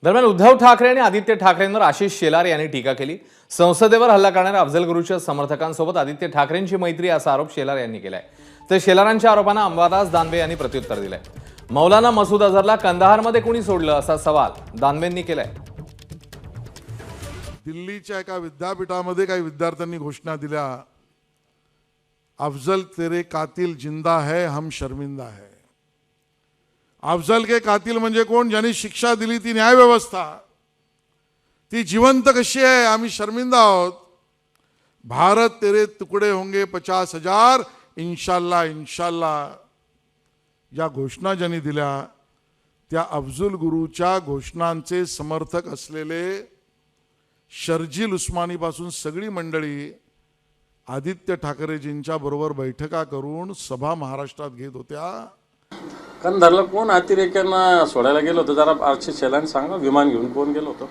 दरम्यान उद्धव ठाकरे आणि आदित्य ठाकरेंवर आशिष शेलार यांनी टीका केली। संसदेवर हल्ला करणाऱ्या अफजल गुरुच्या समर्थकांसोबत आदित्य ठाकरेंची मैत्री असा आरोप शेलार यांनी केलाय। तर शेलारांच्या आरोपांना अंबादास दानवे यांनी प्रत्युत्तर दिलंय। मौलाना मसूद अझहरला कंदाहारमध्ये कोणी सोडलं असा सवाल दानवेंनी केलाय। दिल्लीच्या एका विद्यापीठामध्ये काही विद्यार्थ्यांनी घोषणा दिल्या, अफजल तेरे कातिल जिंदा है, हम शर्मिंदा है। अफजल के कातिल म्हणजे कोण? ज्यांनी शिक्षा दिली ती न्याय व्यवस्था, ती जिवंत कशी आहे? आम्ही शर्मिंदा आहोत। भारत तेरे तुकडे होंगे 50,000 इंशाल्लाह इंशाल्लाह। या घोषणा ज्यांनी दिल्या त्या अफजल गुरुच्या घोषणांचे समर्थक असलेले शर्जील उस्मानी पासून सगळी मंडळी आदित्य ठाकरेजींच्या बरोबर बैठका करून सभा महाराष्ट्रात घेत होत्या। कंधारला कोण अतिरेक्यांना सोडायला गेलो होतं? जरा आशिष शेलारांनी सांगा, विमान घेऊन कोण गेलो होतं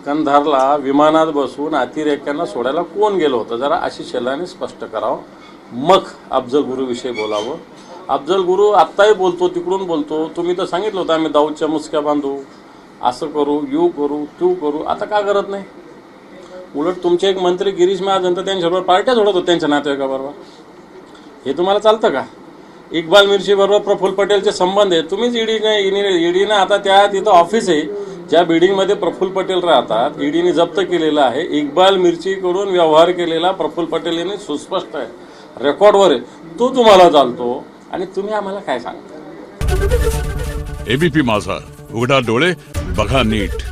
कंधारला? विमानात बसून अतिरेक्यांना सोडायला कोण गेलो होतं? जरा आशिष शेलारांनी स्पष्ट करावं, मग अफजल गुरुविषयी बोलावं। अफजल गुरु आत्ताही बोलतो, तिकडून बोलतो। तुम्ही तर सांगितलं होतं आम्ही दाऊदच्या मुसक्या बांधू, असं करू, यू करू, तू करू। आता का करत नाही? उलट तुमचे एक मंत्री गिरीश महाजन तर त्यांच्याबरोबर पार्ट्या जोडत होते त्यांच्या नातेवाईकाबरोबर। हे तुम्हाला चालतं का? इक्बाल मिर्ची बरोबर प्रफुल्ल पटेलचे संबंध आहे। तुम्हीच ईडीने आता त्या तिथं ऑफिस आहे ज्या बिल्डिंगमध्ये प्रफुल्ल पटेल राहतात, ईडीने जप्त केलेलं आहे। इक्बाल मिर्चीकडून व्यवहार केलेला प्रफुल्ल पटेल यांनी सुस्पष्ट आहे, रेकॉर्डवर आहे। तो तुम्हाला चालतो आणि तुम्ही आम्हाला काय सांगता? एबीपी माझा, उघडा डोळे बघा नीट।